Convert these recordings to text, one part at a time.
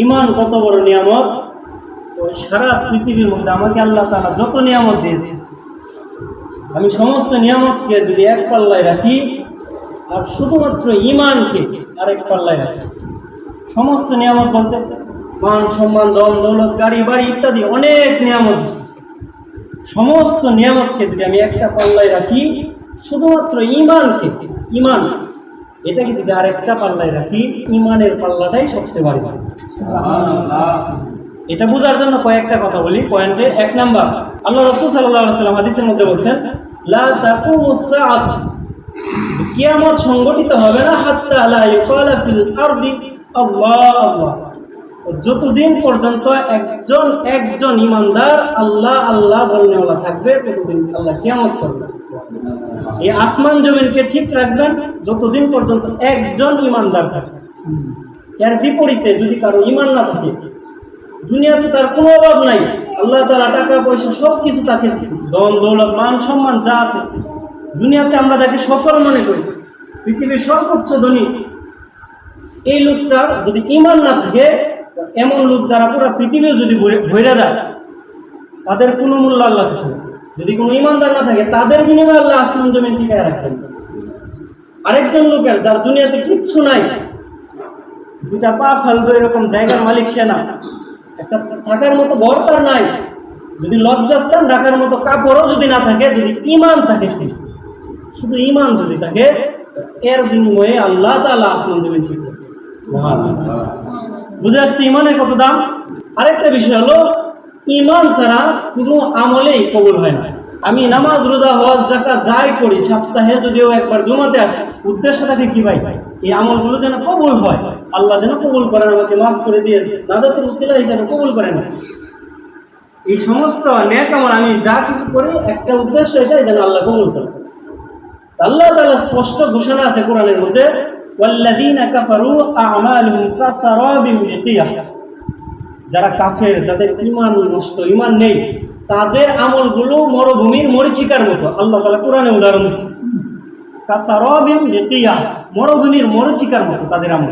ইমান কত বড় নিয়ামত। ওই সারা পৃথিবীর মধ্যে আমাকে আল্লাহ তাআলা যত নিয়ামত দিয়েছে, আমি সমস্ত নিয়ামতকে যদি এক পাল্লায় রাখি আর শুধুমাত্র ইমানকে আরেক পাল্লায় রাখি, সমস্ত নিয়ামত বলতে মান সম্মান ধন দৌলত গাড়ি বাড়ি ইত্যাদি অনেক নিয়ামত দিচ্ছে, সমস্ত নিয়ামতকে যদি আমি একটা পাল্লায় রাখি, শুধুমাত্র ইমানকে, ইমান এটাকে যদি আরেকটা পাল্লায় রাখি, ইমানের পাল্লাটাই সবচেয়ে ভারী। এটা বোঝার জন্য কয়েকটা কথা বলি। পয়েন্টে 1 নাম্বার, আল্লাহ রাসূল সাল্লাল্লাহু আলাইহি ওয়াসাল্লাম হাদিসের মধ্যে বলছেন, লা তাকুমুস সাআত, কিয়ামত সংগঠিত হবে না হাত্তা লা ইউকালা ফিল আরদি আল্লাহ আল্লাহ, যতদিন পর্যন্ত একজন ইমানদার আল্লাহ আল্লাহ বলনেওয়ালা থাকবে ততদিন আল্লাহ কিয়ামত করবে। এই আসমান জমিনকে ঠিক রাখবেন যতদিন পর্যন্ত একজন ইমানদার থাকবে। এর বিপরীতে যদি কারো ইমান না থাকে, দুনিয়াতে তার কোনো অভাব নাই, আল্লাহ তাআলা টাকা পয়সা সব কিছু তাকে ধন দৌলত মান সম্মান যা আছে, দুনিয়াতে আমরা তাকে সফল মনে করি, পৃথিবীর সর্বোচ্চ ধনী, এই লোকটার যদি ইমান না থাকে, এমন লোক দ্বারা পুরো পৃথিবীও যদি ভরে যায়, তাদের কোনো মূল্য আল্লাহ কাছে। যদি কোনো ইমানদার না থাকে, তাদের বিনিময়ে আল্লাহ আসমান জমিন ঠিকায় রাখবেন। আরেকজন লোকের যার দুনিয়াতে কিচ্ছু নাই, দুটা পা ফালবে এরকম জায়গার মালিক সে না, একটা থাকার মতো ঘর তার নাই, যদি লজ্জাস্থান রাখার মতো কাপড়ও যদি না থাকে, যদি ইমান থাকে, শুধু ইমান যদি থাকে, এর বিনিময়ে আল্লাহ তাআলা আসমান জমিন ঠিক করবে। সুবহানাল্লাহ। বুঝে আসছে ইমানের কত দাম। আরেকটা বিষয় হলো, ইমান ছাড়া কোনো আমলেই কবুল হয় না। আমি নামাজ রোজা হজ যাকাত যাই করি, সপ্তাহে যদিও একবার জুমাতে আসি, উদ্দেশ্য থাকে কি ভাই, এই আমলগুলো যেন কবুল হয়, আল্লাহ যেন কবুল করেন, আমাকে মাফ করে দিয়ে নাজাতের উসিলা হিসাবে কবুল করেন। এই সমস্ত নেক আমল আমি যা কিছু করি, একটা উদ্দেশ্য এটাই যেন আল্লাহ কবুল করেন। আল্লাহ তাআলা স্পষ্ট ঘোষণা আছে কোরআনের মধ্যে, ওয়াল্লাযীনা কাফারু আ'মালুহুম কাসারাবিন বিকিয়াহ, যারা কাফের, যাদের ঈমান নষ্ট, ঈমান নেই, তাদের আমলগুলো মরুভূমির মরীচিকার মতো। আল্লাহ তাআলা কোরআনে উদাহরণ দিয়েছেন, কাসারাবিন বিকিয়াহ, মরুভূমির মরীচিকার মতো তাদের আমল।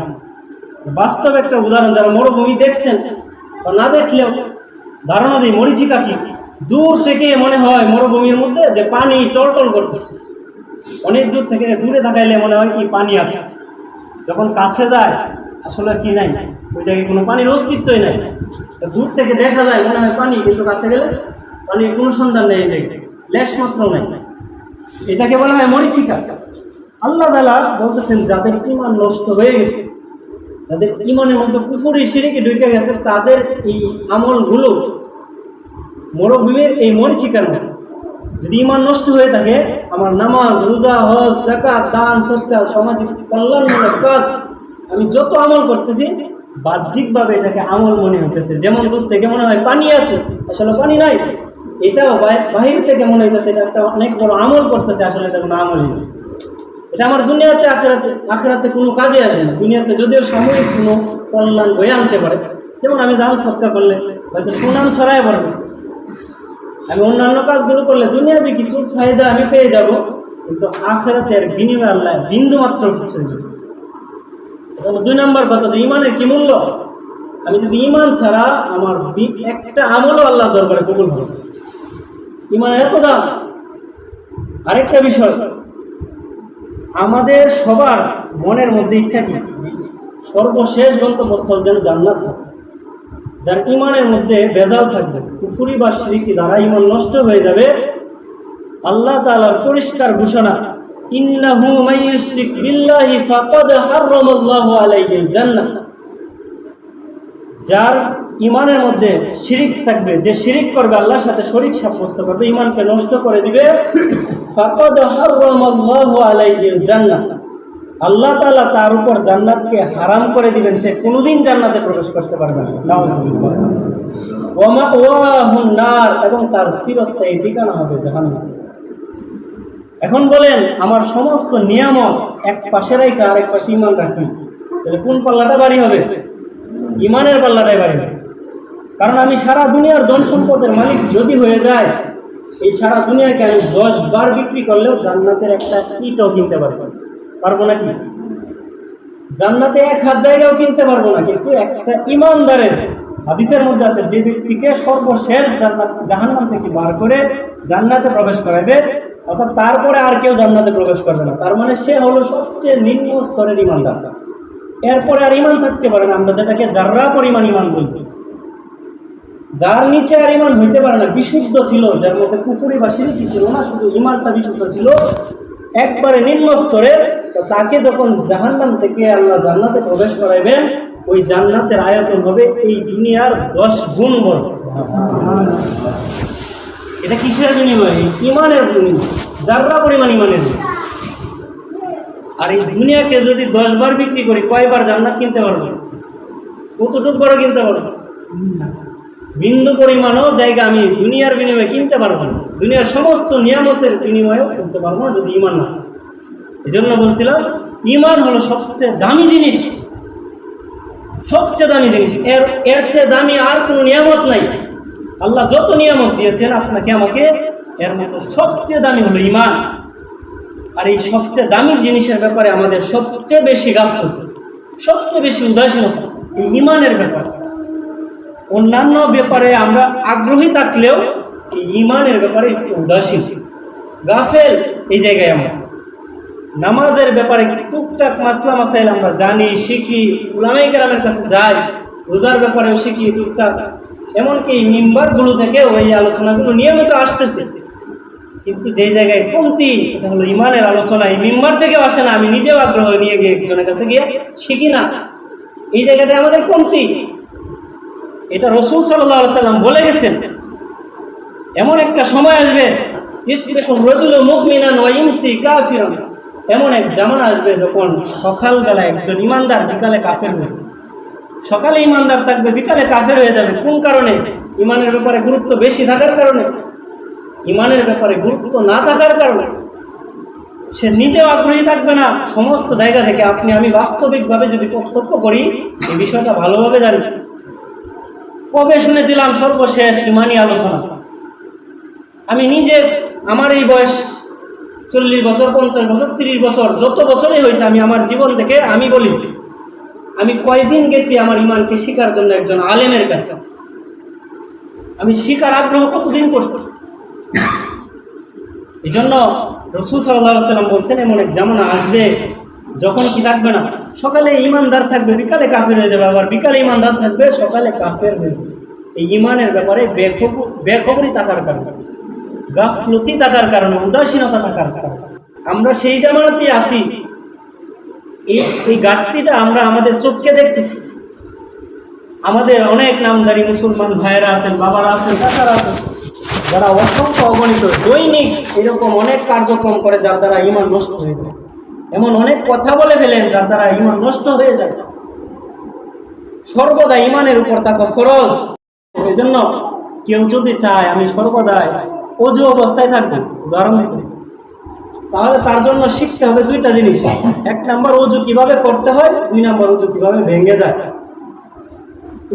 বাস্তব একটা উদাহরণ, যারা মরুভূমি দেখছেন বা না দেখলেও ধারণা দিই, মরীচিকা কি। দূর থেকে মনে হয় মরুভূমির মধ্যে যে পানি টলটল করতেছে, অনেক দূর থেকে দূরে তাকাইলে মনে হয় কি পানি আছে, যখন কাছে যায় আসলে কি নাই, ওই জায়গায় কোনো পানির অস্তিত্বই নাই। দূর থেকে দেখা যায় মনে হয় পানি, কিন্তু কাছে গেলে পানির কোনো সন্ধান নেই, লেশ মাত্র নাই। এটাকে বলা হয় মরীচিকা। আল্লাহ তাআলা বলতেছেন, যাদের ঈমান নষ্ট হয়ে গেছে, যাদের ঈমানের মধ্যে কুফরি শিরকে ঢুকে গেছে, তাদের এই আমলগুলো মরুভূমির এই মরীচিকার মতো। যদি ঈমান নষ্ট হয়ে থাকে, আমার নামাজ রোজা হজ যাকাত দান সদকা সামাজিক কল্যাণমূলক কাজ আমি যত আমল করতেছি, বাহ্যিকভাবে এটাকে আমল মনে হইতেছে, যেমন দূর থেকে মনে হয় পানি আছে, আসলে পানি নাই। এটাও বাহির থেকে মনে হইতেছে এটা একটা অনেক বড় আমল করতেছে, আসলে এটা কোনো আমলই নেই। এটা আমার দুনিয়াতে আখিরাতে কোনো কাজে আসবে না। দুনিয়াতে যদিও সাময়িক কোনো কল্যাণ বয়ে আনতে পারে, যেমন আমি দান সদকা করলে হয়তো সুনাম ছড়ায় পড়বে, আমি অন্যান্য কাজগুলো করলে দুনিয়াবি কিছু ফায়দা আমি পেয়ে যাব, কিন্তু আখিরাতের বিনিময়ে আল্লাহ বিন্দু মাত্র কিছু দেবে। 2 নম্বর কথা, যে ইমানের কি মূল্য। আমি যদি ইমান ছাড়া আমার একটা আমলও আল্লাহ দরবারে কবুল হবে, ইমানের এত দাম। আরেকটা বিষয়, আমাদের সবার মনের মধ্যে ইচ্ছা কি, সর্বশেষ গন্তব্যস্থল যেন জান্নাত থাকে। যার ইমানের মধ্যে ভেজাল থাকবে, কুফরি বা শিরকি দ্বারা ইমান নষ্ট হয়ে যাবে, আল্লাহ তাআলার পরিষ্কার ঘোষণা, ইন্নাহু মাইয়ুশরিক বিল্লাহি ফাকাদ হারামাল্লাহু আলাইহিল জান্নাহ। যার ইমানের মধ্যে শিরিক থাকবে, যে শিরিক করবে, আল্লাহর সাথে শরীক সাব্যস্ত করবে, ইমানকে নষ্ট করে দিবে, ফাকাদ হারামাল্লাহু আলাইহিল জান্নাহ, আল্লাহ তাআলা তার উপর জান্নাতকে হারাম করে দিবেন, সে কোনোদিন জান্নাতে প্রবেশ করতে পারবে না। নাউযুবিল্লাহ। ওয়া মাওয়াহুন নার, এবং তার চিরস্থায়ী ঠিকানা হবে জাহান্নাম। এখন বলেন, আমার সমস্ত নিয়ামত এক পাশে রাখি আরেক পাশে ইমান রাখি, তাহলে কোন পাল্লাটা ভারী হবে? ইমানের পাল্লাটাই ভারী হবে। কারণ আমি সারা দুনিয়ার ধন সম্পদের মালিক যদি হয়ে যায়, এই সারা দুনিয়াকে আমি 10 বার বিক্রি করলেও জান্নাতের একটা ইটও কিনতে পারবো নাকি? জান্নাতে এক হাত জায়গাও কিনতে পারবো না, কিন্তু একটা ইমানদারের হাদিসের মধ্যে আছে যে ব্যক্তিকে সর্বশেষ জাহান্নাম থেকে বার করে জান্নাতে প্রবেশ করাবে, অর্থাৎ তারপরে আর কেউ জান্নাতে প্রবেশ করবে না, তার মানে সে হলো সবচেয়ে নিম্ন স্তরের ইমানদার। এরপরে আর ইমান থাকতে পারে না, আমরা যেটাকে জাররা পরিমাণ ইমান বলি, যার নিচে আর ইমান হইতে পারে না, বিশুদ্ধ ছিল, যার মধ্যে কুফরি বা শিরকি ছিল না, শুধু ইমানটা বিশুদ্ধ ছিল, একবারে নিম্ন স্তরের, তো তাকে যখন জাহান্নাম থেকে আল্লাহ জান্নাতে প্রবেশ করাইবেন, ওই জান্নাতের আয়তন হবে এই দুনিয়ার 10 গুণ বড়। এটা কিসের বিনিময়? ইমানের বিনিময়, জাররা পরিমাণ ইমানের। আর এই দুনিয়াকে যদি 10 বার বিক্রি করি, কয়বার জান্নাত কিনতে পারবো? কতটুকু বড় কিনতে পারবো? বিন্দু পরিমাণও জায়গা আমি দুনিয়ার বিনিময়ে কিনতে পারবো না, দুনিয়ার সমস্ত নিয়ামতের বিনিময়েও কিনতে পারবো না যদি ইমান না। এই জন্য বলছিলাম ইমান হলো সবচেয়ে দামি জিনিস, সবচেয়ে দামি জিনিস। এর চেয়ে দামি আর কোনো নিয়ামত নাই। আল্লাহ যত নিয়ামত দিয়েছেন আপনাকে আমাকে, এর মধ্যে সবচেয়ে দামি হলো ইমান। আর এই সবচেয়ে দামি জিনিসের ব্যাপারে আমাদের সবচেয়ে বেশি গাফলতি, সবচেয়ে বেশি উদাসীনতা এই ইমানের ব্যাপারে। অন্যান্য ব্যাপারে আমরা আগ্রহী থাকলেও এই ইমানের ব্যাপারে একটু উদাসীন, গাফেল। এই জায়গায় আমরা নামাজের ব্যাপারে টুকটাক মাসলা মাসাইল আমরা জানি, শিখি, উলামায়ে কেরামের কাছে যাই, রোজার ব্যাপারেও শিখি টুকটাক, এমনকি মিম্বারগুলো থেকে ওই আলোচনাগুলো নিয়মিত আসতেছে, কিন্তু যেই জায়গায় কমতি এটা হলো ইমানের আলোচনা। এই মিম্বার থেকেও আসে না, আমি নিজেও আগ্রহ নিয়ে গিয়ে একজনের কাছে গিয়ে শিখি না, এই জায়গাতে আমাদের কমতি। এটা রাসূল সাল্লাল্লাহু আলাইহি ওয়াসাল্লাম বলে গেছেন, এমন একটা সময় আসবে ইসবিহুর রাজুলু মুমিনান ওয়া ইমসি কাফিরান, এমন এক জামানা আসবে যখন সকালবেলা একজন ইমানদার, বিকালে কাফের হয়ে যাবে। সকালে ইমানদার থাকবে, বিকালে কাফের হয়ে যাবে। কোন কারণে? ইমানের ব্যাপারে গুরুত্ব বেশি থাকার কারণে, ইমানের ব্যাপারে গুরুত্ব না থাকার কারণে সে নিজেও আগ্রহী থাকবে না। সমস্ত জায়গা থেকে আপনি আমি বাস্তবিকভাবে যদি প্রত্যক্ষ করি, এই বিষয়টা ভালোভাবে জানি। কবে শুনেছিলাম সর্বশেষ ইমানি আলোচনা? আমি নিজে, আমার এই বয়স 40 বছর, 50 বছর, 30 বছর, যত বছরই হয়েছে, আমি আমার জীবন থেকে আমি বলি, আমি কয়দিন গেছি আমার ইমানকে শিখার জন্য একজন আলেমের কাছে। আমি শিখার আগ্রহ কতদিন করছি। এই জন্য রাসূল সাল্লাল্লাহু আলাইহি ওয়াসাল্লাম বলছেন এমন এক জামানা আসবে যখন কি থাকবে না, সকালে ইমানদার থাকবে, বিকালে কাফের হয়ে যাবে, আবার বিকালে ইমানদার থাকবে, সকালে কাফের হয়ে যাবে। এই ইমানের ব্যাপারে বেখবরি থাকার কারণে, গাফলতি থাকার কারণে, উদাসীনতা থাকার কারণে আমরা সেই জামানাতেই আছি। এই ঘাটতিটা আমরা আমাদের চোখকে দেখতেছি। আমাদের অনেক নামদারি মুসলমান ভাইয়েরা আছেন, বাবারা আছেন, কাকারা আছেন, যারা অসংখ্য অগণিত দৈনিক এরকম অনেক কার্যক্রম করে যার দ্বারা ইমান নষ্ট হয়ে যায়, এমন অনেক কথা বলে ফেলেন যার দ্বারা ইমান নষ্ট হয়ে যায়। সর্বদা ইমানের উপর থাকা ফরজ। এই জন্য কেউ যদি চায় আমি সর্বদাই অজু অবস্থায় থাকবো, উদাহরণ দিতেছি, তাহলে তার জন্য শিখতে হবে 2টা জিনিস। 1 নাম্বার অজু কিভাবে করতে হয়, 2 নাম্বার অজু কিভাবে ভেঙে যায়।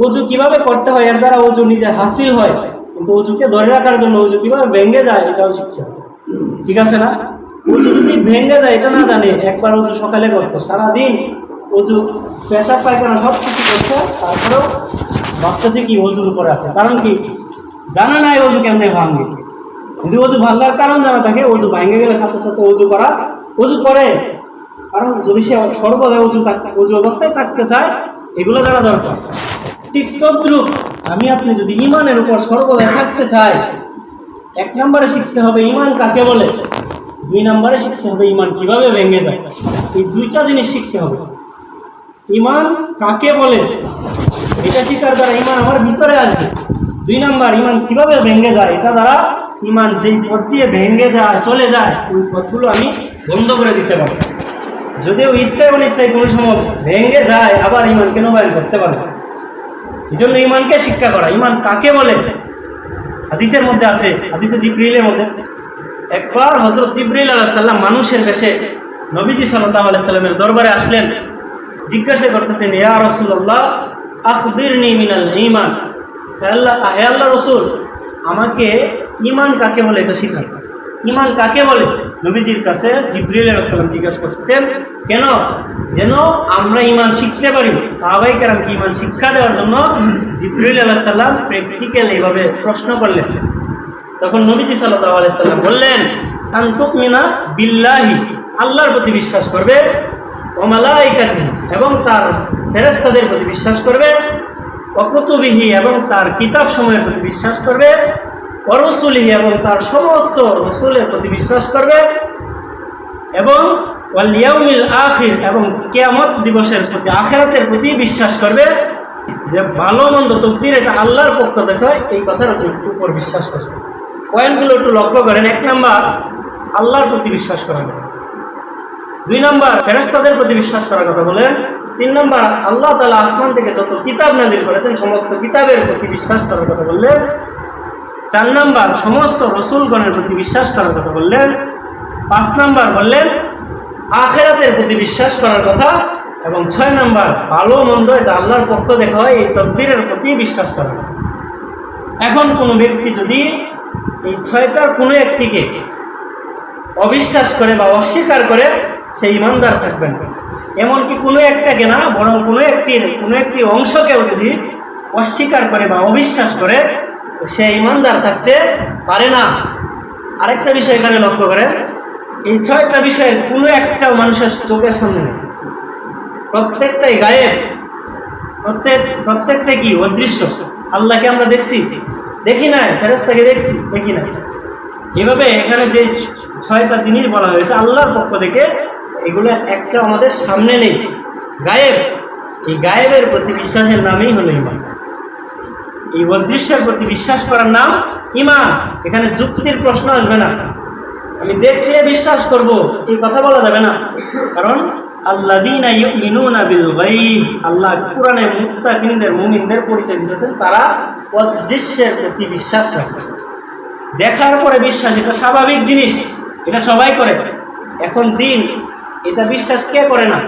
অজু কিভাবে করতে হয়, এর দ্বারা অজু নিজে হাসিল হয়, কিন্তু অজুকে ধরে রাখার জন্য অজু কিভাবে ভেঙে যায় এটাও শিখতে হবে। ঠিক আছে না? অজু যদি ভেঙে যায় এটা না জানে, একবার অজু সকালে করছে, সারাদিন অজু পেশাব পায়খানা সব কিছু করছে, তারপরেও ভাবতেছে কি অজুর উপরে আছে। কারণ কি? জানা নাই অজু কেমনে ভাঙবে। যদি অজু ভাঙার কারণ জানা থাকে, অজু ভাঙে গেলে সাথে সাথে অজু করে। কারণ যদি সে সর্বদা অজু অবস্থায় থাকতে চায়, এগুলো জানা দরকার। ঠিক তদ্রুপ আমি আপনি যদি ইমানের উপর সর্বদা থাকতে চাই, 1 নম্বরে শিখতে হবে ইমান কাকে বলে, 2 নম্বরে শিখতে হবে ইমান কিভাবে ভেঙে যায়। এই 2টা জিনিস শিখতে হবে। ইমান কাকে বলে এটা শিখার দ্বারা ইমান আমার ভিতরে আসবে। 2 নম্বর ইমান কিভাবে ভেঙে যায়, এটা দ্বারা ইমান যেই পথ দিয়ে ভেঙে যায়, চলে যায়, ওই পথগুলো আমি বন্ধ করে দিতে পারি। যদিও ইচ্ছায় অনিচ্ছায় কোনো সময় ভেঙে যায়, আবার ইমানকে নবায়ন করতে পারে। এই জন্য ইমানকে শিক্ষা করা। ইমান কাকে বলে? হাদিসের মধ্যে আছে, হাদিসে জিবরিলের মধ্যে, একবার হযরত জিবরিল আলাইহিস সালাম মানুষের বেশে নবীজি সাল্লাল্লাহু আলাইহি সাল্লামের দরবারে আসলেন। জিজ্ঞাসা করতেছেন, ইয়া রাসূলুল্লাহ আখবিরনি মিনাল ঈমান, হে আল্লাহ রাসূল, আমাকে ঈমান কাকে বলে এটা শিখান। ইমান কাকে বলে? নবীজির কাছে জিবরিল আলাইহিস সালাম জিজ্ঞাসা করতেছেন, কেন? যেন আমরা ইমান শিখতে পারি। সাহাবায়ে কেরামকে ইমান শিক্ষা দেওয়ার জন্য জিবরিল আলাইহিস সালাম প্র্যাকটিক্যাল এইভাবে প্রশ্ন করলেন। তখন নবীজি সাল্লাল্লাহু আলাইহি সাল্লাম বললেন, আন তুমিনা বিল্লাহি, আল্লাহর প্রতি বিশ্বাস করবে, ওয়া মালাইকাতিহি, এবং তার ফেরেশতাদের প্রতি বিশ্বাস করবে, ওয়া কুতুবিহি, এবং তার কিতাবসমূহের প্রতি বিশ্বাস করবে, ওয়া রাসূলিহি, এবং তার সমস্ত রাসূলের প্রতি বিশ্বাস করবে, এবং ওয়াল ইয়াউমিল আখির, এবং কিয়ামত দিবসের প্রতি, আখিরাতের প্রতি বিশ্বাস করবে। যে ভালো মন্দ তকদির এটা আল্লাহর পক্ষ থেকে, এই কথার উপর বিশ্বাস করবে। পয়েন্টগুলো একটু লক্ষ্য করেন। 1 নাম্বার, আল্লাহর প্রতি বিশ্বাস করার কথা। 2 নাম্বার, ফেরেশতাদের প্রতি বিশ্বাস করার কথা বলেন। 3 নাম্বার, আল্লাহ তাআলা আসমান থেকে যত কিতাব নাযিল করেছেন সমস্ত কিতাবের প্রতি বিশ্বাস করার কথা বললেন। 4 নাম্বার, সমস্ত রাসূলগণের প্রতি বিশ্বাস করার কথা বললেন। 5 নাম্বার বললেন আখিরাতের প্রতি বিশ্বাস করার কথা। এবং 6 নাম্বার, ভালো মন্দ এটা আল্লাহর পক্ষ থেকে হয়, এই তকদিরের প্রতি বিশ্বাস করার কথা। এখন কোনো ব্যক্তি যদি এই 6টার কোনো একটিকে অবিশ্বাস করে বা অস্বীকার করে, সে ইমানদার থাকবেন। এমনকি কোনো একটাকে না, বরং কোনো একটি অংশকেও যদি অস্বীকার করে বা অবিশ্বাস করে, সে ইমানদার থাকতে পারে না। আরেকটা বিষয় এখানে লক্ষ্য করেন, এই 6টা বিষয়ের কোনো একটাও মানুষের চোখের সামনে নেই, প্রত্যেকটাই গায়েব, প্রত্যেকটা কি অদৃশ্য। আল্লাহকে আমরা দেখছি? দেখি নাই। ফেরেশতাকে দেখছি? দেখি নাই। এভাবে এখানে যে 6টা জিনিস বলা হয়েছে আল্লাহর পক্ষ থেকে, এগুলো একটা আমাদের সামনে নেই, গায়েব। এই গায়েবের প্রতি বিশ্বাসের নামই হলো ঈমান। এই অদৃশ্যের প্রতি বিশ্বাস করার নাম ঈমান। এখানে যুক্তির প্রশ্ন আসবে না, আমি দেখলে বিশ্বাস করব এই কথা বলা যাবে না। কারণ আল্লাযীনা ইউমিনুনা বিল গায়ব, আল্লাহ কোরআনে মুত্তাকিনদের, মুমিনদের পরিচয় দিয়েছেন, তারা অদৃশ্যের প্রতি বিশ্বাস রাখে। দেখার পরে বিশ্বাস, এটা স্বাভাবিক জিনিস, এটা সবাই করে। এখন দিন, এটা বিশ্বাস কে করে না?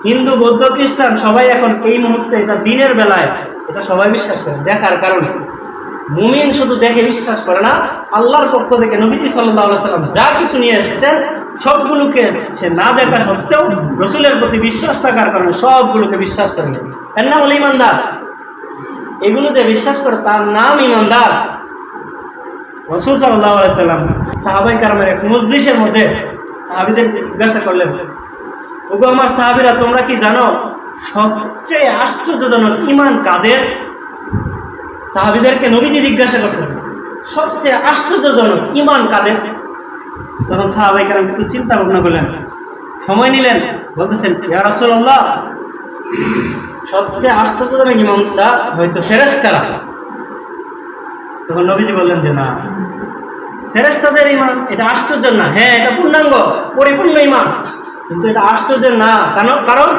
হিন্দু, বৌদ্ধ, খ্রিস্টান সবাই এখন এই মুহূর্তে, এটা দিনের বেলায় এটা সবাই বিশ্বাস করে দেখার কারণে। মুমিন শুধু দেখে বিশ্বাস করে না, আল্লাহর পক্ষ থেকে নবীজি সাল্লাল্লাহু আলাইহি ওয়াসাল্লাম যা কিছু নিয়ে এসেছেন সবগুলোকে সে না দেখা সত্ত্বেও রাসূলের প্রতি বিশ্বাস থাকার কারণে সবগুলোকে বিশ্বাস করে। এর নাম হলো ঈমানদার। এগুলো যে বিশ্বাস করে তার নাম ঈমানদার। রাসূল সাল্লাল্লাহু আলাইহি ওয়াসাল্লাম সাহাবায়ে কেরামের এক মজলিসের মধ্যে সাহাবীদের জিজ্ঞাসা করলেন, ওগো আমার সাহাবীরা, তোমরা কি জানো সবচেয়ে আশ্চর্যজনক ঈমান কাদের? সাহাবীদেরকে নবীজি জিজ্ঞাসা করতেন, সবচেয়ে আশ্চর্যজনক ঈমান কাদের? তখন সাহাবায়ে কেরাম একটু চিন্তা ভাবনা করলেন, সময় নিলেন, বলতেছেন, ইয়া রাসূলুল্লাহ, সবচেয়ে আশ্চর্যজনক ঈমানটা হয়তো ফেরেশতারা। তখন নবীজি বললেন যে না, ফেরেশতাদের ঈমান এটা আশ্চর্য না। হ্যাঁ, এটা পূর্ণাঙ্গ পরিপূর্ণ ঈমান, কিন্তু এটা আশ্চর্য না। কারণ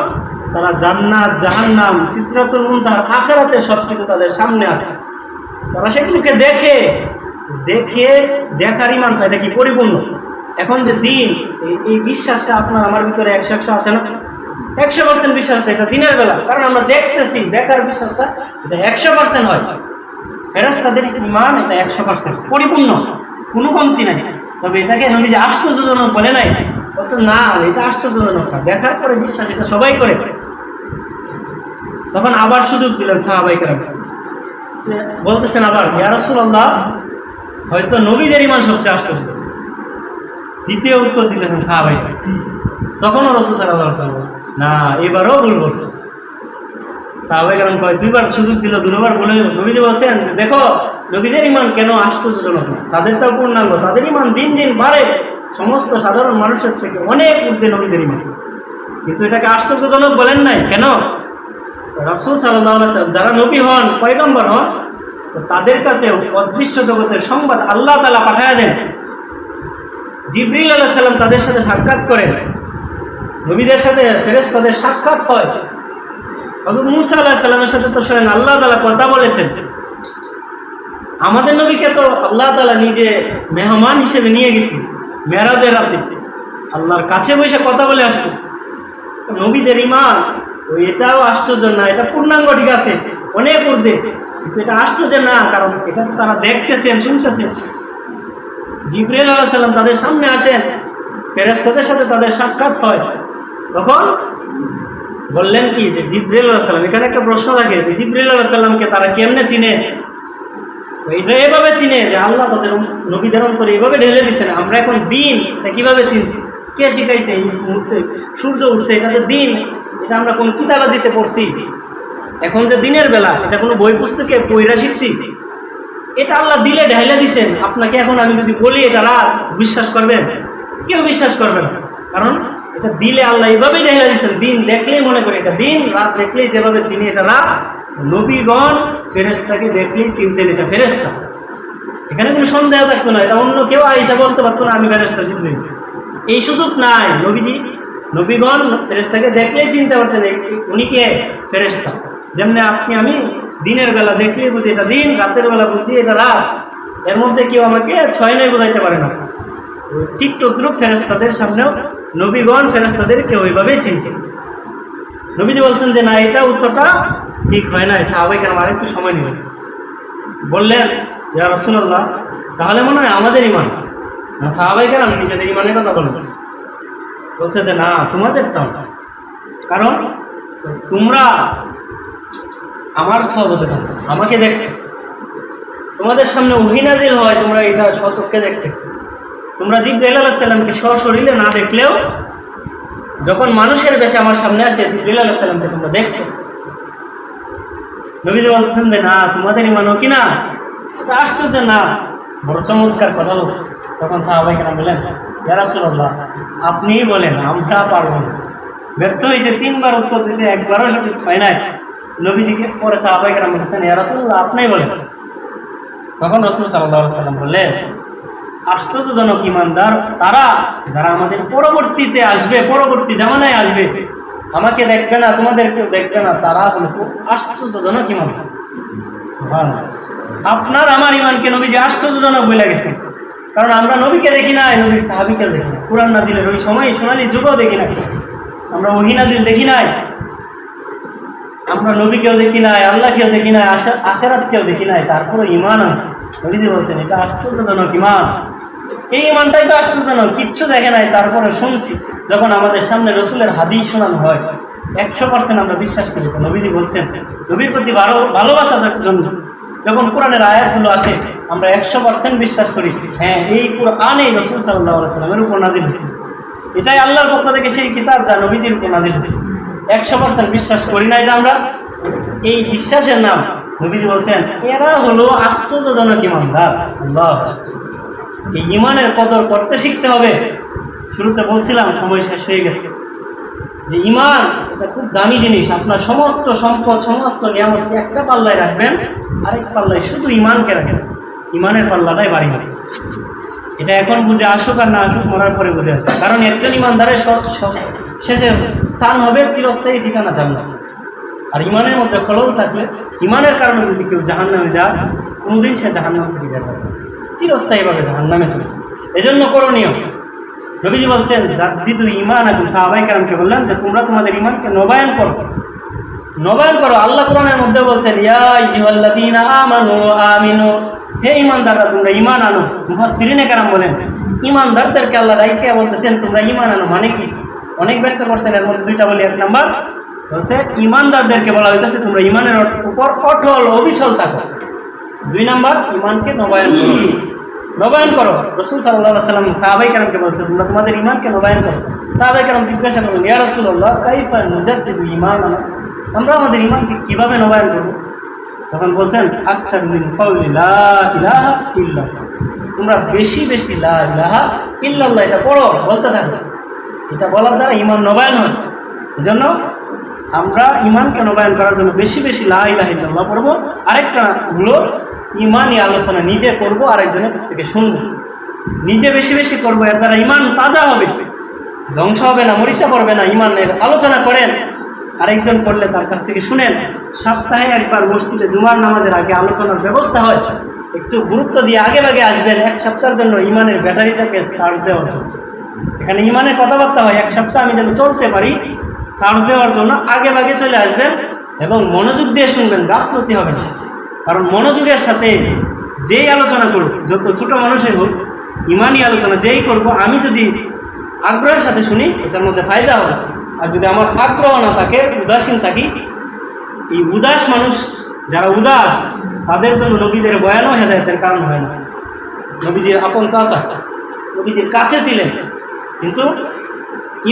তারা জান্নাত, জাহান্নাম, সিদরাতুল মুনতাহা, আখিরাতের সবকিছু তাদের সামনে আছে। তারা সেগুলোকে দেখার ঈমানটা এটা কি পরিপূর্ণ। এখন যে দিন, এই বিশ্বাসটা আপনার আমার ভিতরে 100% আছে না? 100% বিশ্বাস, এটা দিনের বেলা, কারণ আমরা দেখতেছি। দেখার বিশ্বাসটা এটা 100% হয়। ফেরেশতাদের ঈমান এটা 100% পরিপূর্ণ, কোনো কমতি নাই। তবে এটাকে নবী যে আশ্চর্যজনক বলে নাই, বলছে না, এটা আশ্চর্যজনক না, দেখার পরে বিশ্বাস এটা সবাই করে। তখন আবার সুযোগ দিলেন সাহাবায়ে কেরাম, বলতেছেন আবার, ইয়া রাসূলুল্লাহ, হয়তো নবীদের ঈমান সবচেয়ে আশ্চর্য। দ্বিতীয় উত্তর দিলেন সাহাবায়ে। তখনও রাসূল সাল্লাল্লাহু আলাইহি ওয়াসাল্লাম না, এবারও ভুল বলছে। সাহাবায়ে কেরাম কয়, 2বার সুযোগ দিল, 2বার বলে নবীজি বলছেন, দেখো নবীদের ঈমান কেন আশ্চর্যজনক না, তাদেরটাও পূর্ণাঙ্গ, তাদের ঈমান দিন দিন বাড়ে, সমস্ত সাধারণ মানুষের থেকে অনেক ঊর্ধ্বে নবীদের ঈমান। কিন্তু এটাকে আশ্চর্যজনক বলেন নাই কেন? রাসূল সাল্লাল্লাহু আলাইহি ওয়াসাল্লাম যারা নবী হন, পয়গম্বর হন, তাদের কাছে অদৃশ্য জগতের সংবাদ আল্লাহ তাআলা পাঠায় দেন। জিবরিল আলাইহিস সালাম তাদের সাথে সাক্ষাৎ করেন, নবীদের সাথে ফেরেশতাদের সাক্ষাৎ হয়। হযরত মূসা আলাইহিস সালামের সাথে তো স্বয়ং আল্লাহ তাআলা কথা বলেছেন। আমাদের নবীকে তো আল্লাহ তাআলা নিজে মেহমান হিসেবে নিয়ে গেছেন মেরাজের রাতে, আল্লাহর কাছে বসে কথা বলে আসছে। নবীদের ঈমান এটাও আশ্চর্য না, এটা পূর্ণাঙ্গ, ঠিক আছে, অনেক ঊর্ধ্বে, কিন্তু এটা আশ্চর্য না, কারণ এটা তো তারা দেখতেছেন, শুনতেছেন। জিবরাইল আলাইহিস সালাম তাদের সামনে আসেন, ফেরেশতাদের সাথে তাদের সাক্ষাৎ হয়, তখন বললেন কি যে জিবরাইল আলাইহিস সালাম, এখানে একটা প্রশ্ন থাকে যে জিবরাইল আলাইহিস সালামকে তারা কেমনে চিনে? এটা এভাবে চিনে যে আল্লাহ তাদের নবীদের অন্তরে এভাবে ঢেলে দিচ্ছেন। আমরা এখন দিন এটা কিভাবে চিনছি? কে শিখাইছে? এই মুহূর্তে সূর্য উঠছে, এটা যে দিন, এটা আমরা কোনো কিতাবে দিতে পড়ছি? এখন যে দিনের বেলা, এটা কোনো বই পুস্তকে পড়া শিখছি? এটা আল্লাহ দিলে ঢাইলা দিচ্ছেন। আপনাকে এখন আমি যদি বলি এটা রাত, বিশ্বাস করবেন? কেউ বিশ্বাস করবে না, কারণ এটা দিলে আল্লাহ এইভাবেই ঢাইলা দিচ্ছেন। দিন দেখলেই মনে করি এটা দিন, রাত দেখলেই যেভাবে চিনি এটা রাত। নবীগণ ফেরেশতাকে দেখলেই চিনতেন এটা ফেরেশতা। এখানে কোনো সন্দেহ থাকতো না, এটা অন্য কেউ আয়েশা বলতে পারতো না আমি ফেরেশতা চিনি। এই সুযোগ নাই। নবীগণ ফেরেশতাকে দেখলেই চিনতে পারতেন উনি কে? ফেরেশতা। যেমনি আপনি আমি দিনের বেলা দেখলেই বুঝি এটা দিন, রাতের বেলা বুঝি এটা রাত। এর মধ্যে কেউ আমাকে 6-9 বোঝাইতে পারে না। ঠিক তদ্রুপ ফেরেশতাদের সামনেও নবীগণ ফেরেশতাদেরকে ওইভাবেই চিনছেন। নবীজি বলছেন যে না, এটা উত্তরটা ঠিক হয় নাই, সাহাবায়ে কেরাম আরেকটু সময় নেবেন। বললেন ইয়া রাসূলুল্লাহ, তাহলে মনে হয় আমাদের ঈমান না? সাহাবায়ে কেরাম নিজেদের ঈমানের কথা বলেন। বলছে যে না, তোমাদেরটা, কারণ তোমরা আমার সহজতে থাকো, আমাকে দেখছো, তোমাদের সামনে ওহী নাযিল হয়, তোমরা এটা স্বচক্ষে দেখতেছো। তোমরা জিবরাইল আলাইহিস সালামকে সশরীরে না দেখলেও যখন মানুষের বেশে আমার সামনে আসে জিবরাইল আলাইহিস সালামকে তোমরা দেখছো। নবীজি বলছেন যে না, তোমাদের ঈমানও কি না? এটা আশ্চর্য না, বড় চমৎকার কথা বল। তখন সাহাবায়ে কেরাম বলেন ইয়া রাসূলুল্লাহ, আপনিই বলেন, আমরা পারব না। ব্যর্থ হয়েছে, 3বার উত্তর দিতে, একবারও সঠিক হয় নাই। নবীজিকে পরে সাহাবায়ে কেরাম বলছেন ইয়া রাসূলুল্লাহ, আপনিই বলেন। তখন রাসূল সাল্লাল্লাহু আলাইহি ওয়াসাল্লাম বললেন, আশ্চর্যজনক ঈমানদার তারা যারা আমাদের পরবর্তীতে আসবে, পরবর্তী জামানায় আসবে, আমাকে দেখবে না, তোমাদেরকেও দেখবে না, তারা হলো আশ্চর্যজনক ঈমান। সুবহানাল্লাহ। আপনার আমার ঈমানকে নবীজি আশ্চর্যজনক বলে গেছেন, কারণ আমরা নবীকে দেখি নাই, নবীর সাহাবীকে দেখি না, কুরআন নাযিলের ওই সময় সোনালী যুগও দেখি নাই, আমরা ওহী নাযিল দেখি নাই, আমরা নবীকেও দেখি নাই, আল্লাহকেও দেখি নাই, আখিরাতকেও দেখি নাই, তারপরে ঈমান আছে। নবীজি বলছেন এটা আশ্চর্যজনক ঈমান। এই ঈমানটাই তো আশ্চর্যজনক, কিচ্ছু দেখে নাই, তারপরে শুনছি। যখন আমাদের সামনে রাসূলের হাদিস শোনানো হয় 100% আমরা বিশ্বাস করি। নবীজি বলছেন নবীর প্রতি ভালোবাসার জন্য যখন কোরআনের আয়াতগুলো আসে আমরা 100% বিশ্বাস করি, হ্যাঁ এই কোরআনই রাসূল সাল্লাল্লাহু আলাইহি ওয়াসাল্লামের উপর নাযিল হয়েছে, এটাই আল্লাহর পক্ষ থেকে সেই কিতাব যা নবীজির উপর নাযিল হয়েছে। 100% বিশ্বাস করি না এটা আমরা। এই বিশ্বাসের নাম নবীজি বলছেন এরা হলো আশ্চর্যজনক ঈমানদার। আল্লাহ, এই ঈমানের কদর করতে শিখতে হবে। শুরুতে বলছিলাম, সময় শেষ হয়ে গেছে, যে ঈমান এটা খুব দামি জিনিস। আপনার সমস্ত সম্পদ, সমস্ত নিয়ামত একটা পাল্লায় রাখবেন, আরেক পাল্লায় শুধু ঈমানকে রাখেন, ঈমানের পাল্লাটাই বাড়ি হবে। এটা এখন বুঝে আসুক আর না আসুক, মরার পরে বুঝে আসুক। কারণ একজন ঈমানদারের শেষে স্থান হবে চিরস্থায়ী ঠিকানা জান্নাত। আর ঈমানের মধ্যে খলল থাকলে, ঈমানের কারণে যদি কেউ জাহান্নামে যায়, কোনোদিন সে জাহান্নাম থেকে বের হবে, চিরস্থায়ীভাবে জাহান্নামে চলে যাবে। এজন্য করণীয়, নবীজি বলছেন জাদ্দিদু ঈমানাকুম, সাহাবায়ে কেরামকে বললেন যে তোমরা তোমাদের ঈমানকে নবায়ন করো, নবায়ন করো। আল্লাহ কোরআনের মধ্যে বলছেন ইয়া আইয়ুহাল্লাযীনা আমানু আমিনু, হে ঈমানদাররা তোমরা ঈমান আনো। মুফাসসিরিনে কেরাম বলেন ঈমানদারদেরকে আল্লাহ রাইখা বলতেছেন তোমরা ঈমান আনো, মানে কি? অনেক ব্যাখ্যা করছেন, এর মধ্যে দুইটা বলি। 1 নাম্বার বলছে ঈমানদারদেরকে বলা হইতেছে তোমরা ঈমানের উপর অটল অবিচল থাকো। 2 নাম্বার ঈমানকে নবায়ন করো, নবায়ন করো। রাসূল সাল্লাল্লাহু আলাইহি ওয়াসাল্লাম সাহাবায়ে কেরামকে বলছেন তোমরা তোমাদের ঈমানকে নবায়ন করো। সাহাবায়ে কেরাম জিজ্ঞাসা করলেন ইয়া রাসূলুল্লাহ কাইফা নুজাদ্দিদু ঈমানানা, আমরা আমাদের ঈমানকে কিভাবে নবায়ন করব? তখন বলছেন আকতার মিন কাউলি লা ইলাহা ইল্লাল্লাহ, তোমরা বেশি বেশি লা ইলাহা ইল্লাল্লাহ এটা পড়ো, বলতে থাকো। এটা বলার দ্বারা ঈমান নবায়ন হয়। এজন্য আমরা ঈমানকে নবায়ন করার জন্য বেশি বেশি লা ইলাহা ইল্লাল্লাহ পড়বো। আরেকটা হলো ঈমানি আলোচনা নিজে করবো, আরেকজনের কাছ থেকে শুনবো। নিজে বেশি বেশি করবো, এর দ্বারা ঈমান তাজা হবে, ধ্বংস হবে না, মরিচা পড়বে না। ঈমানের আলোচনা করেন, আরেকজন করলে তার কাছ থেকে শুনেন। সপ্তাহে একবার মসজিদে জুমার নামাজের আগে আলোচনার ব্যবস্থা হয়, একটু গুরুত্ব দিয়ে আগে ভাগে আসবেন। 1 সপ্তাহের জন্য ঈমানের ব্যাটারিটাকে চার্জ দেওয়ার জন্য এখানে ঈমানের কথাবার্তা হয়। 1 সপ্তাহ আমি যেন চলতে পারি, চার্জ দেওয়ার জন্য আগে ভাগে চলে আসবেন এবং মনোযোগ দিয়ে শুনবেন, গাফলতি হবে না। কারণ মনোযোগের সাথে যেই আলোচনা করুক, যত ছোট মানুষই হোক, ইমানি আলোচনা যেই করব আমি যদি আগ্রহের সাথে শুনি এটার মধ্যে ফায়দা হবে। আর যদি আমার আগ্রহ না থাকে, উদাসীন থাকি, এই উদাস মানুষ যারা উদাস তাদের জন্য নবীদের বয়ানও হেদায়েতের কারণ হয় না। নবীজির আপন চাচা নবীজির কাছে ছিলেন, কিন্তু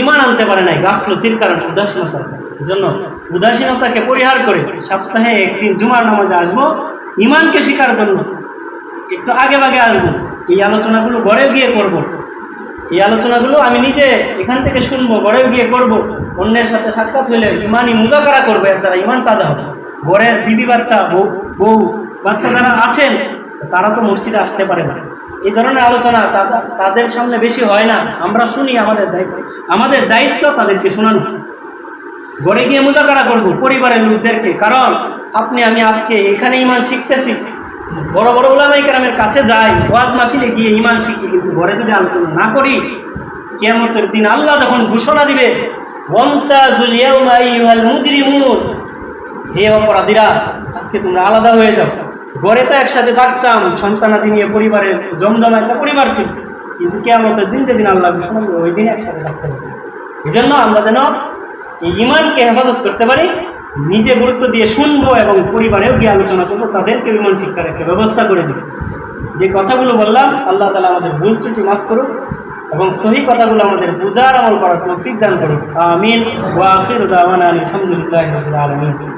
ইমান আনতে পারে নাই গাফলতির কারণে, উদাসীনতার জন্য। উদাসীনতাকে পরিহার করে সপ্তাহে একদিন জুমার নামাজে আসবো, ইমানকে শেখার জন্য একটু আগে ভাগে আসবো। এই আলোচনাগুলো ঘরে গিয়ে করব। এই আলোচনাগুলো আমি নিজে এখান থেকে শুনবো, ঘরে গিয়ে করব। অন্যের সাথে সাক্ষাৎ হইলে ইমানি মুজাকারা করবো, এর দ্বারা ইমান তাজা হবে। ঘরের বিবি বাচ্চা, বউ বাচ্চা যারা আছেন তারা তো মসজিদে আসতে পারে না, এই ধরনের আলোচনা তাদের সামনে বেশি হয় না। আমরা শুনি, আমাদের দায়িত্ব তাদেরকে শোনানো। ঘরে গিয়ে মুজাকারা করবো পরিবারের লোকদেরকে, কারণ আপনি আমি আজকে এখানে ইমান শিখতেছি, বড় বড় উলামায়ে কেরামের কাছে যাই, ওয়াজ মাহফিলে গিয়ে ইমান শিখছি, কিন্তু ঘরে যদি আলোচনা না করি, কিয়ামতের দিন আল্লাহ যখন ঘোষণা দিবে ওয়ামতাজুল ইয়াওমা আইয়ুহাল মুজরিমুন, হে অপরাধীরা আজকে তোমরা আলাদা হয়ে যাও। ঘরে তো একসাথে থাকতাম, সন্তানাদি নিয়ে পরিবারের জমজমা একটা পরিবার ছিল, কিন্তু কিয়ামতের দিন যেদিন আল্লাহ ঘোষণা দিবে ওই দিন একসাথে থাকতে হবে। এই জন্য আমরা যেন এই ইমানকে হেফাজত করতে পারি, নিজে গুরুত্ব দিয়ে শুনবো এবং পরিবারেও গিয়ে আলোচনা করবো, তাদেরকে ইমান শিক্ষার একটা ব্যবস্থা করে দিই। যে কথাগুলো বললাম আল্লাহ তাআলা আমাদের ভুল ত্রুটি মাফ করুক এবং সহি কথাগুলো আমাদের বুঝার আমল করার তৌফিক দান করুক। আমিন। ওয়া আখিরু দাওয়ানা আলহামদুলিল্লাহি রাব্বিল আলামিন।